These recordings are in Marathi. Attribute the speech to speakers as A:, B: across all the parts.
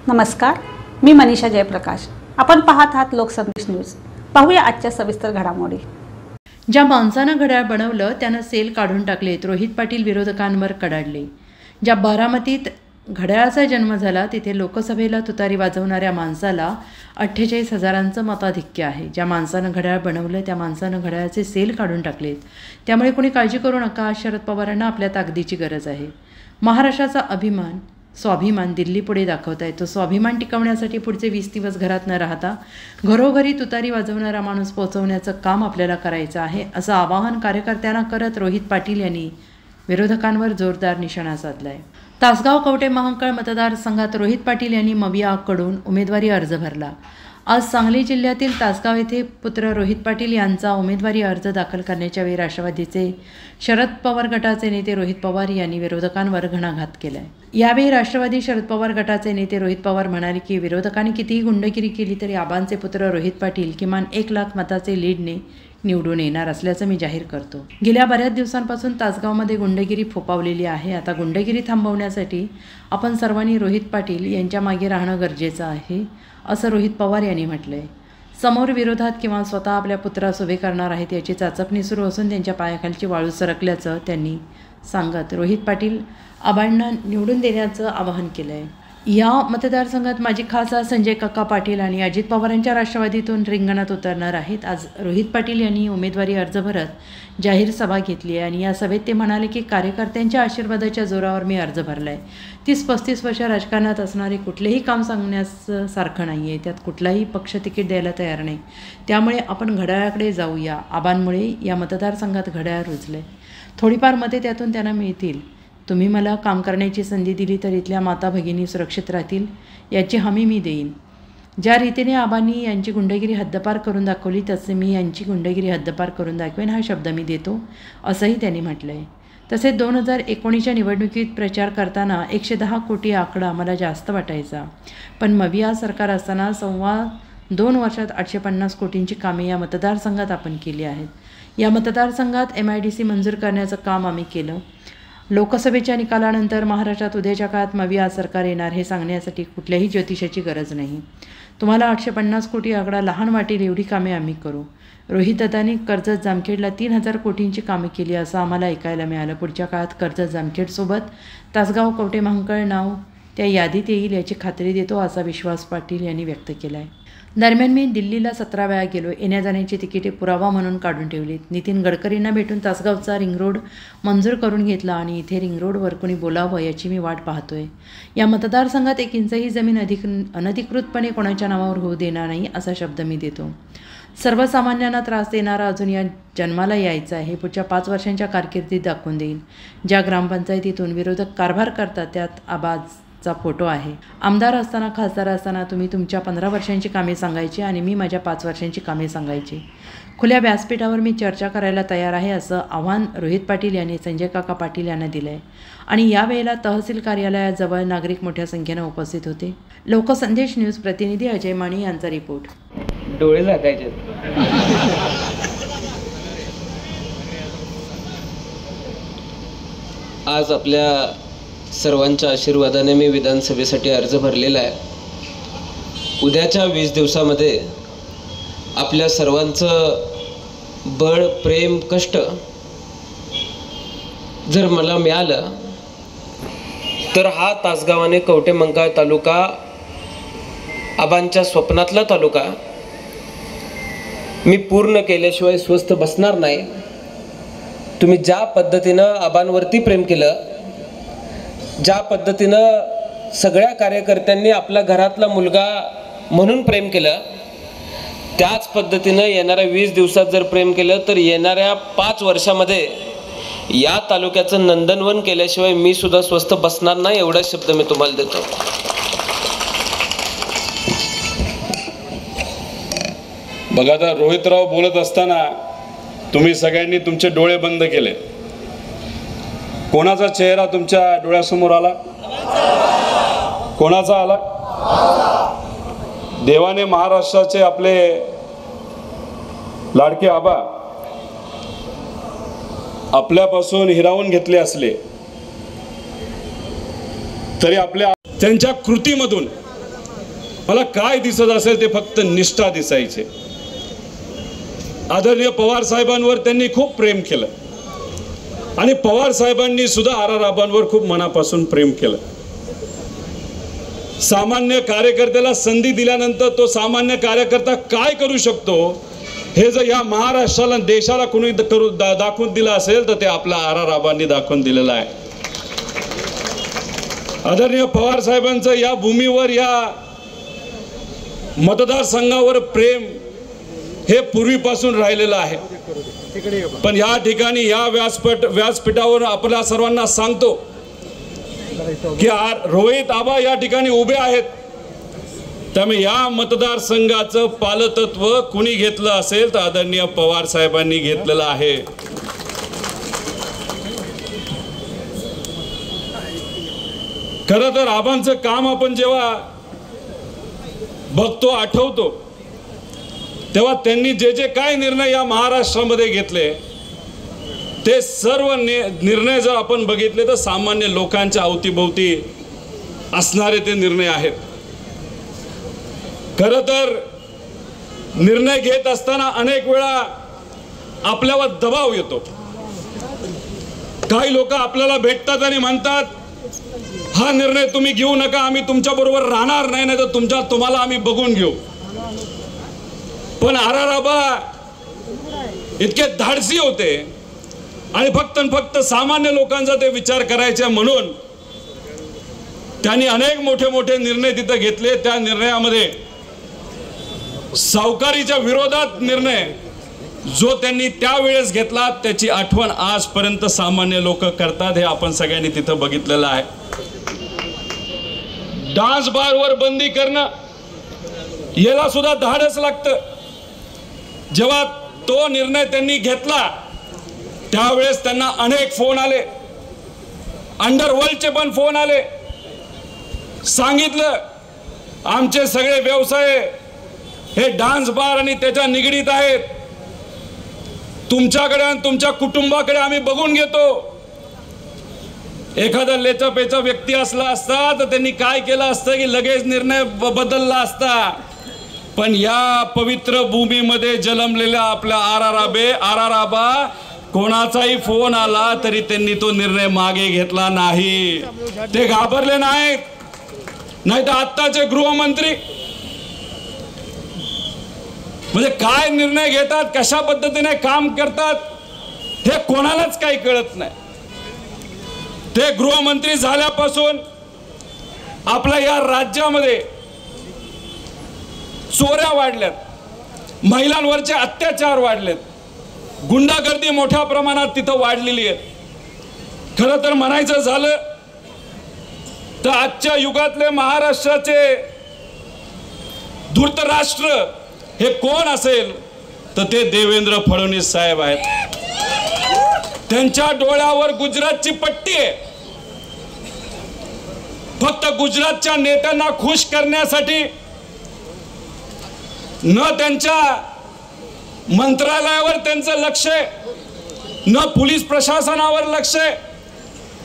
A: नमस्कार, मी मनीषा जयप्रकाश। आपण पाहत आहात लोकसंदेश न्यूज। पाहूया आजच्या सविस्तर घडामोडी।
B: ज्या माणसानं घड्याळ बनवलं त्यानं सेल काढून टाकलेत, रोहित पाटील विरोधकांवर कडाडले। ज्या बारामतीत घड्याळाचा जन्म झाला तिथे लोकसभेला तुतारी वाजवणाऱ्या माणसाला 48,000चं मताधिक्य आहे। ज्या माणसानं घड्याळ बनवलं त्या माणसानं घड्याळाचे सेल काढून टाकलेत। त्यामुळे कोणी काळजी करू नका, शरद पवारांना आपल्या ताकदीची गरज आहे। महाराष्ट्राचा अभिमान स्वाभिमान दिल्ली पुढे दाखवताय। तो स्वाभिमान टिकवण्यासाठी पुढचे 20 दिवस घरात न राहता घरोघरी तुतारी वाजवणारा माणूस पोहोचवण्याचं काम आपल्याला करायचं आहे, असं आवाहन कार्यकर्त्यांना करत रोहित पाटील यांनी विरोधकांवर जोरदार निशाणा साधलाय। तासगाव कवठे महांकाळ मतदारसंघात रोहित पाटील यांनी मविआकडून उमेदवारी अर्ज भरला। आज सांगली जिल्ह्यातील तासगाव येथे पुत्र रोहित पाटील यांचा उमेदवारी अर्ज दाखल करण्याच्या वेळी राष्ट्रवादीचे शरद पवार गटाचे नेते रोहित पवार यांनी विरोधकांवर घणाघात केलाय। यावेळी राष्ट्रवादी शरद पवार गटाचे नेते रोहित पवार म्हणाले की विरोधकांनी कितीही गुंडगिरी केली तरी आबांचे पुत्र रोहित पाटील किमान 1 लाख मताचे लीडने निवडून येणार असल्याचं मी जाहीर करतो। गेल्या बऱ्याच दिवसांपासून तासगावमध्ये गुंडगिरी फोपावलेली आहे। आता गुंडगिरी थांबवण्यासाठी आपण सर्वांनी रोहित पाटील यांच्या मागे राहणं गरजेचं आहे, असं रोहित पवार यांनी म्हटलंय। समोर विरोधात किंवा स्वतः आपल्या पुत्रास उभे करणार आहेत याची चाचपणी सुरू असून त्यांच्या पायाखालची वाळू सरकल्याचं त्यांनी सांगत रोहित पाटील आबांना निवडून देण्याचं आवाहन केलंय। या मतदारसंघात माजी खासदार संजय काका पाटील आणि अजित पवारांच्या राष्ट्रवादीतून रिंगणात उतरणार आहेत। आज रोहित पाटील यांनी उमेदवारी अर्ज भरत जाहीर सभा घेतली आहे आणि या सभेत ते म्हणाले की कार्यकर्त्यांच्या आशीर्वादाच्या जोरावर मी अर्ज भरलाय। 30-35 वर्ष राजकारणात असणारे कुठलेही काम सांगण्यास सारखं नाही आहे, त्यात कुठलाही पक्ष तिकीट द्यायला तयार नाही। त्यामुळे आपण घड्याळाकडे जाऊया। आबांमुळे या मतदारसंघात घड्याळ रुजले, थोडीफार मते त्यातून त्यांना मिळतील। तुम्ही मला काम करण्याची संधी दिली तर इथल्या माता भगिनी सुरक्षित राहतील याची हमी मी देईन। ज्या रीतीने आबांनी यांची गुंडगिरी हद्दपार करून दाखवली तसे मी यांची गुंडगिरी हद्दपार करून दाखवेन हा शब्द मी देतो, असंही त्यांनी म्हटलं आहे। तसेच 2019च्या निवडणुकीत प्रचार करताना 110 कोटी आकडा मला जास्त वाटायचा, पण मविआ सरकार असताना 2.25 वर्षात 850 कोटींची कामे या मतदारसंघात आपण केली आहेत। या मतदारसंघात MIDC मंजूर करण्याचं काम आम्ही केलं। लोकसभेच्या निकालानंतर महाराष्ट्रात उद्याच्या काळात मविआ सरकार येणार हे सांगण्यासाठी कुठल्याही ज्योतिषाची गरज नाही। तुम्हाला 850 कोटी आकडा लहान वाटेल एवढी कामे आम्ही करू। रोहित दादांनी कर्जत जामखेडला 3000 कोटींची कामे केली असं आम्हाला ऐकायला मिळालं। पुढच्या काळात कर्जत जामखेडसोबत तासगाव कवठे महांकाळ नाव त्या यादीत येईल याची खात्री देतो, असा विश्वास पाटील यांनी व्यक्त केला आहे। दरम्यान मी दिल्लीला 17 वेळा गेलो, येण्या जाण्याची तिकिटे पुरावा म्हणून काढून ठेवलीत। नितीन गडकरींना भेटून तासगावचा रिंग रोड मंजूर करून घेतला आणि इथे रिंग रोडवर कोणी बोलावं याची मी वाट पाहतोय। या मतदारसंघात 1 इंचही जमीन अनधिकृतपणे कोणाच्या नावावर होऊ देणार नाही असा शब्द मी देतो। सर्वसामान्यांना त्रास देणारा अजून या जन्माला यायचं आहे, पुढच्या 5 वर्षांच्या कारकिर्दीत दाखवून देईल। ज्या ग्रामपंचायतीतून विरोधक कारभार करतात त्यात आबाचा फोटो आहे। आमदार असताना खासदार असताना तुम्ही तुमच्या 15 वर्षांची कामे सांगायची आणि मी माझ्या 5 वर्षांची कामे सांगायची। खुल्या व्यासपीठावर मी चर्चा करायला तयार आहे, असं आव्हान रोहित पाटील यांनी संजय काका पाटील यांना दिलं आहे। आणि यावेळेला तहसील कार्यालयाजवळ नागरिक मोठ्या संख्येनं उपस्थित होते। लोकसंदेश न्यूज प्रतिनिधी अजय माणी यांचा रिपोर्ट।
C: डोळे लागायचे। आज आपल्या सर्वांच्या आशीर्वादाने मी विधानसभेसाठी अर्ज भरलेला आहे। उद्याच्या 20 दिवसामध्ये आपल्या सर्वांचं बळ, प्रेम, कष्ट जर मला मिळालं तर हा तासगाव आणि कवठे महांकाळ तालुका आबांच्या स्वप्नातला तालुका मी पूर्ण केल्याशिवाय स्वस्थ बसणार नाही। तुम्ही ज्या पद्धतीनं आबांवरती प्रेम केलं, ज्या पद्धतीनं सगळ्या कार्यकर्त्यांनी आपल्या घरातला मुलगा म्हणून प्रेम केलं, त्याच पद्धतीनं येणाऱ्या 20 दिवसात जर प्रेम केलं तर येणाऱ्या 5 वर्षामध्ये या तालुक्याचं नंदनवन केल्याशिवाय मी सुद्धा स्वस्थ बसणार नाही, एवढा शब्द मी तुम्हाला देतो।
D: बघा, आता रोहितराव बोलत असताना तुम्ही सगळ्यांनी तुमचे डोळे बंद केले। कोणाचा चेहरा तुमच्या डोळ्यासमोर आला? कोणाचा आला? देवाने महाराष्ट्राचे आपले लाडके आबा आपल्यापासून हिरावून घेतले असले तरी आपल्या त्यांच्या कृतीमधून मला काय दिसत असेल ते फक्त निष्ठा दिसायचे. आदरणीय पवार साहेबांवर त्यांनी खूप प्रेम केलं आणि पवार साहेबांनी सुद्धा आबांवर खूप मनापासून प्रेम केलं. सामान्य कार्यकर्त्याला संधी दिल्यानंतर तो सामान्य कार्यकर्ता काय करू शकतो हे जर या महाराष्ट्राला देशाला कोणी दाखवून दिलं असेल तर ते आपल्या आबांनी दाखवून दिलेलं आहे. आदरणीय पवार साहेबांचं या भूमीवर, या मतदारसंघावर प्रेम हे पूर्वीपासून राहिलेलं आहे. पण या ठिकाणी या व्यासपीठावर आपल्या सर्वांना सांगतो की रोहित आबा या ठिकाणी उभे आहेत. त्यामुळे या मतदारसंघाचं पालकत्व कुणी घेतलं असेल तर आदरणीय पवार साहेबांनी घेतलेलं आहे. खरं तर आबांचं काम आपण जेव्हा बघतो, आठवतो, तेव्हा त्यांनी जे जे काय निर्णय या महाराष्ट्रामध्ये घेतले ते सर्व निर्णय जर आपण बघितले तर सामान्य लोकांच्या अवतीभोवती असणारे ते निर्णय आहेत. खरं तर निर्णय घेत असताना अनेक वेळा आपल्यावर दबाव येतो. काही लोक आपल्याला भेटतात आणि म्हणतात हा निर्णय तुम्ही घेऊ नका, आम्ही तुमच्या बरोबर राहणार नाही, नाही तर तुम्हाला आम्ही बघून घेऊ. पण आबा इतके धाडसी होते आणि फक्त सामान्य लोकांचा ते विचार करायचे म्हणून त्यांनी अनेक मोठे मोठे निर्णय तिथे घेतले. त्या निर्णयामध्ये सावकारीच्या विरोधात निर्णय जो त्यांनी त्यावेळेस घेतला त्याची आठवण आजपर्यंत सामान्य लोक करतात. हे आपण सगळ्यांनी तिथं बघितलेलं आहे. डान्स बारवर बंदी करणं याला सुद्धा धाडस लागतं. जेव्हा तो निर्णय त्यांनी घेतला त्यावेळेस त्यांना अनेक फोन आले, अंडरवर्ल्डचे पण फोन आले. सांगितलं आमचे सगळे व्यवसाय हे डान्स बार आणि त्याच्या निगडीत आहेत, तुमच्याकडे आणि तुमच्या कुटुंबाकडे आम्ही बघून घेतो. एखादा लेचापेचा व्यक्ती असला असता तर त्यांनी काय केलं असतं की लगेच निर्णय बदलला असता. पण या पवित्र भूमीमध्ये जन्मलेल्या आपल्या आबा कोणाचाही फोन आला तरी त्यांनी तो निर्णय मागे घेतला नाही. ते घाबरले नाहीत. नाही तर आत्ताचे गृहमंत्री म्हणजे काय निर्णय घेतात, कशा पद्धतीने काम करतात हे कोणालाच काही कळत नाही. ते गृहमंत्री झाल्यापासून आपल्या या राज्यामध्ये चोऱ्या वाढल्यात, महिलांवरचे अत्याचार वाढलेत, गुंडागर्दी मोठ्या प्रमाणात तिथं वाढलेली आहे. खरं तर म्हणायचं झालं तर आजच्या युगातले महाराष्ट्राचे धूर्तराष्ट्र हे कोण असेल तर ते देवेंद्र फडणवीस साहेब आहेत. त्यांच्या डोळ्यावर गुजरातची पट्टी आहे. फक्त गुजरातच्या नेत्यांना खुश करण्यासाठी न त्यांच्या मंत्रालयावर त्यांचं लक्ष आहे, न पोलीस प्रशासनावर लक्ष आहे,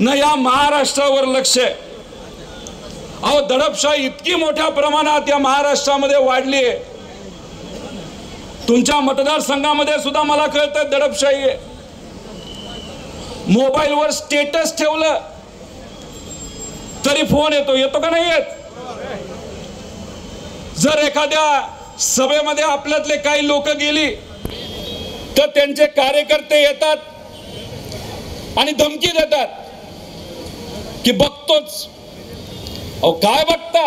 D: न या महाराष्ट्रावर लक्ष आहे. अहो दडपशाही इतकी मोठ्या प्रमाणात या महाराष्ट्रामध्ये वाढली आहे. तुमच्या मतदारसंघामध्ये सुद्धा मला कळतं दडपशाही आहे. मोबाईलवर स्टेटस ठेवलं तरी फोन येतो का नाही येत? जर एखाद्या सभेमध्ये आपल्यातले काही लोक गेली तर त्यांचे कार्यकर्ते येतात आणि धमकी देतात की बघतोच. अहो काय बघता?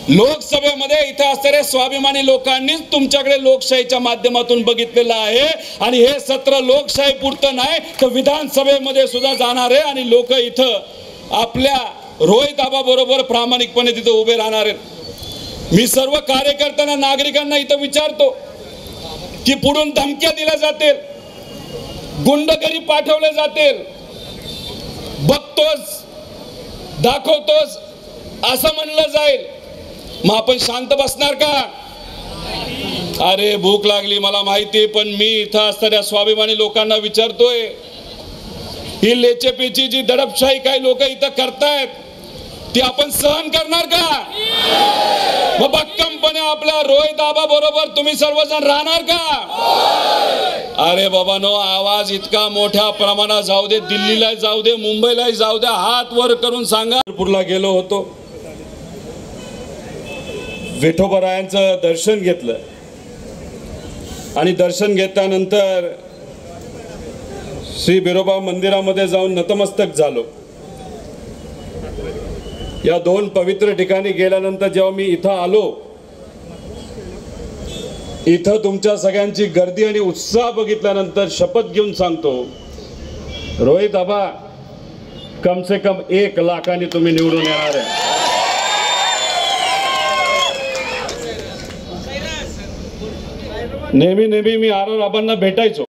D: लोकसभेमध्ये इथे असणाऱ्या स्वाभिमानी लोकांनीच तुमच्याकडे लोकशाहीच्या माध्यमातून बघितलेलं आहे आणि हे सत्र लोकशाही पुरतं नाही तर विधानसभेमध्ये सुद्धा जाणार आहे आणि लोक इथं आपल्या रोहित आबा बरोबर प्रामाणिकपणे तिथं उभे राहणार आहेत. मी सर्व कार्यकर्त्यांना, नागरिकांना इथं विचारतो की पुढून धमक्या दिल्या जातील, गुंडगिरी पाठवले जातील, बघतोस दाखवतोस असं म्हणलं जाईल, मग आपण शांत बसणार का? अरे भूक लागली मला माहिती, पण मी इथं असणाऱ्या स्वाभिमानी लोकांना विचारतोय, ही लेचेपीची जी दडपशाही काही लोक इथं करतायत ती आपण सहन करणार का? मग भक्कमपणे आपल्या रोहित आबा बरोबर तुम्ही सर्वजण राहणार का? अरे बाबांनो, आवाज इतका मोठ्या प्रमाणात जाऊ दे, दिल्लीला जाऊ दे, मुंबईला जाऊ दे, हात वर करून सांगा. पंढरपूरला गेलो होतो, विठोबरायांचं दर्शन घेतलं आणि दर्शन घेतल्यानंतर श्री बिरोबा मंदिरामध्ये जाऊन नतमस्तक झालो. या दोन पवित्र ठिकाणी गेल्यानंतर जेव्हा मी इथं आलो, इथं तुमच्या सगळ्यांची गर्दी आणि उत्साह बघितल्यानंतर शपथ घेऊन सांगतो, रोहित आबा कम से कम 1 लाखाने तुम्ही निवडून येणार आहे. नेहमी मी आबांना भेटायचो.